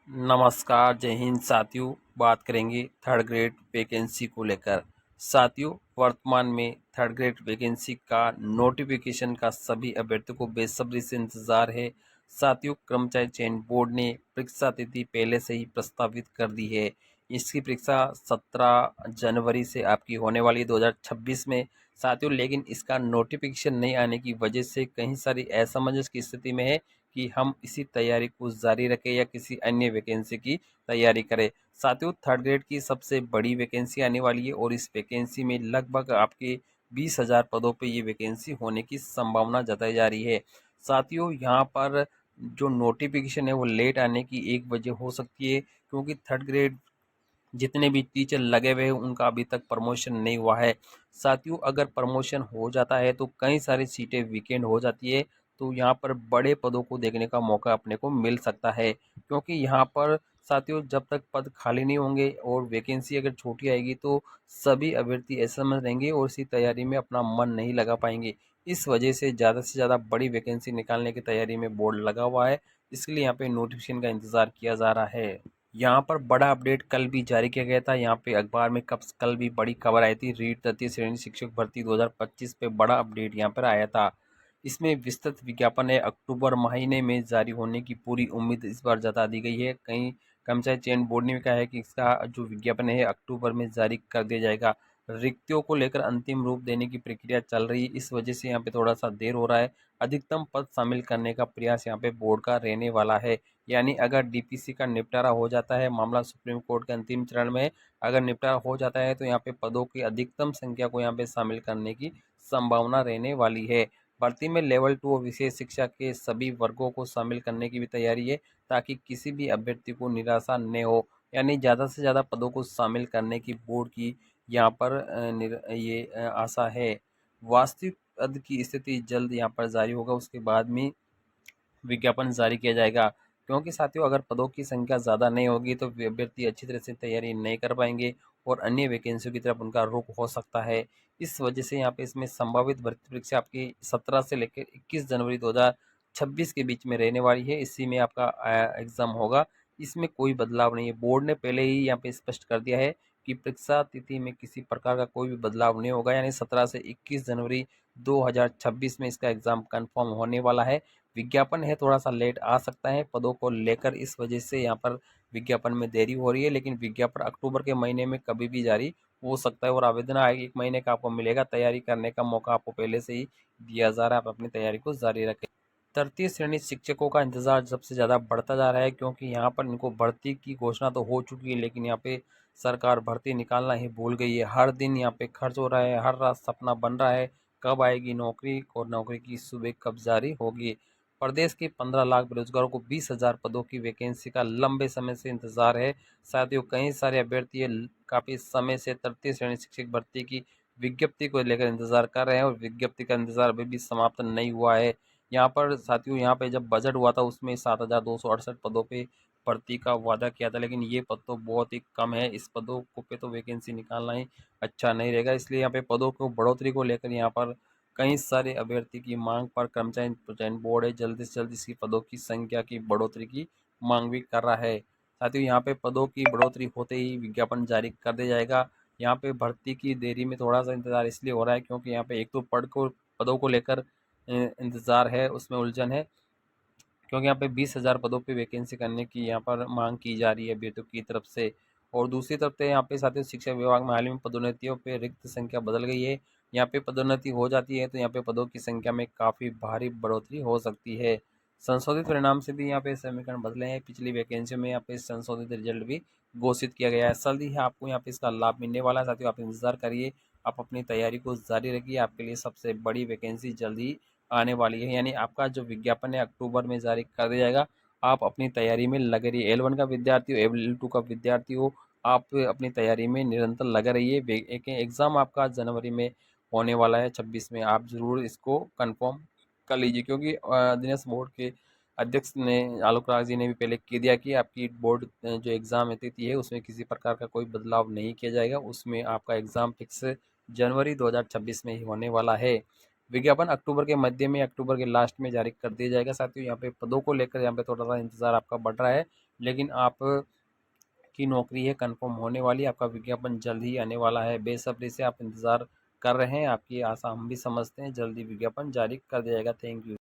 नमस्कार, जय हिंद साथियों। बात करेंगे थर्ड ग्रेड वैकेंसी को लेकर। साथियों, वर्तमान में थर्ड ग्रेड वैकेंसी का नोटिफिकेशन का सभी अभ्यर्थियों को बेसब्री से इंतज़ार है। साथियों, कर्मचारी चयन बोर्ड ने परीक्षा तिथि पहले से ही प्रस्तावित कर दी है। इसकी परीक्षा 17 जनवरी से आपकी होने वाली है 2026 में। साथियों, लेकिन इसका नोटिफिकेशन नहीं आने की वजह से कहीं सारी असमंजस की स्थिति में है कि हम इसी तैयारी को जारी रखें या किसी अन्य वैकेंसी की तैयारी करें। साथियों, थर्ड ग्रेड की सबसे बड़ी वैकेंसी आने वाली है और इस वैकेंसी में लगभग आपके 20,000 पदों पे ये वैकेंसी होने की संभावना जताई जा रही है। साथियों, यहाँ पर जो नोटिफिकेशन है वो लेट आने की एक वजह हो सकती है, क्योंकि थर्ड ग्रेड जितने भी टीचर लगे हुए हैं उनका अभी तक प्रमोशन नहीं हुआ है। साथियों, अगर प्रमोशन हो जाता है तो कई सारी सीटें वीकेंड हो जाती है, तो यहाँ पर बड़े पदों को देखने का मौका अपने को मिल सकता है। क्योंकि यहाँ पर साथियों, जब तक पद खाली नहीं होंगे और वैकेंसी अगर छोटी आएगी तो सभी अभ्यर्थी ऐसे समझ रहेंगे और इसी तैयारी में अपना मन नहीं लगा पाएंगे। इस वजह से ज़्यादा बड़ी वैकेंसी निकालने की तैयारी में बोर्ड लगा हुआ है। इसके लिए यहाँ पे नोटिफिकेशन का इंतज़ार किया जा रहा है। यहाँ पर बड़ा अपडेट कल भी जारी किया गया था। यहाँ पे अखबार में कल भी बड़ी खबर आई थी। रीट तृतीय श्रेणी शिक्षक भर्ती 2025 पे बड़ा अपडेट यहाँ पर आया था। इसमें विस्तृत विज्ञापन है, अक्टूबर महीने में जारी होने की पूरी उम्मीद इस बार जता दी गई है। कहीं कर्मचारी चयन बोर्ड ने भी कहा है कि इसका जो विज्ञापन है अक्टूबर में जारी कर दिया जाएगा। रिक्तियों को लेकर अंतिम रूप देने की प्रक्रिया चल रही है, इस वजह से यहाँ पे थोड़ा सा देर हो रहा है। अधिकतम पद शामिल करने का प्रयास यहाँ पे बोर्ड का रहने वाला है। यानी अगर डीपीसी का निपटारा हो जाता है, मामला सुप्रीम कोर्ट के अंतिम चरण में अगर निपटारा हो जाता है, तो यहाँ पे पदों की अधिकतम संख्या को यहाँ पे शामिल करने की संभावना रहने वाली है। भर्ती में लेवल 2 और विशेष शिक्षा के सभी वर्गों को शामिल करने की भी तैयारी है, ताकि किसी भी अभ्यर्थी को निराशा न हो। यानी ज़्यादा से ज़्यादा पदों को शामिल करने की बोर्ड की यहाँ पर आशा है। वास्तविक पद की स्थिति जल्द यहाँ पर जारी होगा, उसके बाद में विज्ञापन जारी किया जाएगा। क्योंकि साथियों, अगर पदों की संख्या ज़्यादा नहीं होगी तो अभ्यर्थी अच्छी तरह से तैयारी नहीं कर पाएंगे और अन्य वैकेंसियों की तरफ उनका रुख हो सकता है। इस वजह से यहाँ पे इसमें संभावित भर्ती परीक्षा आपकी 17 से लेकर 21 जनवरी 2026 के बीच में रहने वाली है। इसी में आपका एग्ज़ाम होगा। इसमें कोई बदलाव नहीं है। बोर्ड ने पहले ही यहाँ पे स्पष्ट कर दिया है कि परीक्षा तिथि में किसी प्रकार का कोई भी बदलाव नहीं होगा। यानी 17 से 21 जनवरी 2026 में इसका एग्ज़ाम कन्फर्म होने वाला है। विज्ञापन है थोड़ा सा लेट आ सकता है पदों को लेकर, इस वजह से यहाँ पर विज्ञापन में देरी हो रही है। लेकिन विज्ञापन अक्टूबर के महीने में कभी भी जारी हो सकता है और आवेदन आगे 1 महीने का आपको मिलेगा। तैयारी करने का मौका आपको पहले से ही दिया जा रहा है। आप अपनी तैयारी को जारी रखें। तृतीय श्रेणी शिक्षकों का इंतजार सबसे ज़्यादा बढ़ता जा रहा है, क्योंकि यहाँ पर इनको भर्ती की घोषणा तो हो चुकी है, लेकिन यहाँ पे सरकार भर्ती निकालना ही भूल गई है। हर दिन यहाँ पे खर्च हो रहा है, हर रात सपना बन रहा है कब आएगी नौकरी और नौकरी की सुबह कब जारी होगी। प्रदेश के 15 लाख बेरोजगारों को 20,000 पदों की वैकेंसी का लंबे समय से इंतजार है। साथियों, कई सारे अभ्यर्थी काफ़ी समय से तृतीय श्रेणी शिक्षक भर्ती की विज्ञप्ति को लेकर इंतजार कर रहे हैं और विज्ञप्ति का इंतजार अभी भी समाप्त नहीं हुआ है। यहाँ पर साथियों, यहाँ पे जब बजट हुआ था उसमें 7,268 पदों पे भर्ती का वादा किया था, लेकिन ये पद तो बहुत ही कम है। इस पदों को पे तो वैकेंसी निकालना ही अच्छा नहीं रहेगा। इसलिए यहाँ पे पदों को बढ़ोतरी को लेकर यहाँ पर कई सारे अभ्यर्थी की मांग पर कर्मचारी चयन बोर्ड है जल्दी से जल्दी इसकी पदों की संख्या की बढ़ोतरी की मांग भी कर रहा है। साथियों, यहाँ पे पदों की बढ़ोतरी होते ही विज्ञापन जारी कर दिया जाएगा। यहाँ पे भर्ती की देरी में थोड़ा सा इंतजार इसलिए हो रहा है क्योंकि यहाँ पे एक तो पदों को लेकर इंतज़ार है, उसमें उलझन है, क्योंकि यहाँ पे 20,000 पदों पे वैकेंसी करने की यहाँ पर मांग की जा रही है अभ्यर्थियों की तरफ से। और दूसरी तरफ से यहाँ पे साथियों, शिक्षा विभाग में हाल ही में पदोन्नतियों पे रिक्त संख्या बदल गई है। यहाँ पे पदोन्नति हो जाती है तो यहाँ पे पदों की संख्या में काफ़ी भारी बढ़ोतरी हो सकती है। संशोधित परिणाम से भी यहाँ पे समीकरण बदले हैं। पिछली वैकेंसियों में यहाँ पे संशोधित रिजल्ट भी घोषित किया गया है। जल्द ही आपको यहाँ पे इसका लाभ मिलने वाला है। साथियों, आप इंतजार करिए, आप अपनी तैयारी को जारी रखिए। आपके लिए सबसे बड़ी वैकेंसी जल्द ही आने वाली है। यानी आपका जो विज्ञापन है अक्टूबर में जारी कर दिया जाएगा। आप अपनी तैयारी में लगे रहिए। L1 का विद्यार्थी हो, L2 का विद्यार्थी हो, आप अपनी तैयारी में निरंतर लगे रहिए। एक एग्ज़ाम आपका जनवरी में होने वाला है 26 में। आप ज़रूर इसको कंफर्म कर लीजिए, क्योंकि दिनेश बोर्ड के अध्यक्ष ने आलोक राज जी ने भी पहले कह दिया कि आपकी बोर्ड जो एग्ज़ाम है तिथि है उसमें किसी प्रकार का कोई बदलाव नहीं किया जाएगा। उसमें आपका एग्ज़ाम फिक्स जनवरी 2026 में ही होने वाला है। विज्ञापन अक्टूबर के मध्य में, अक्टूबर के लास्ट में जारी कर दिया जाएगा। साथियों, यहाँ पे पदों को लेकर यहाँ पे थोड़ा सा इंतजार आपका बढ़ रहा है। लेकिन आप की नौकरी है कंफर्म होने वाली, आपका विज्ञापन जल्द ही आने वाला है। बेसब्री से आप इंतज़ार कर रहे हैं, आपकी आशा हम भी समझते हैं, जल्दी विज्ञापन जारी कर दिया जाएगा। Thank you.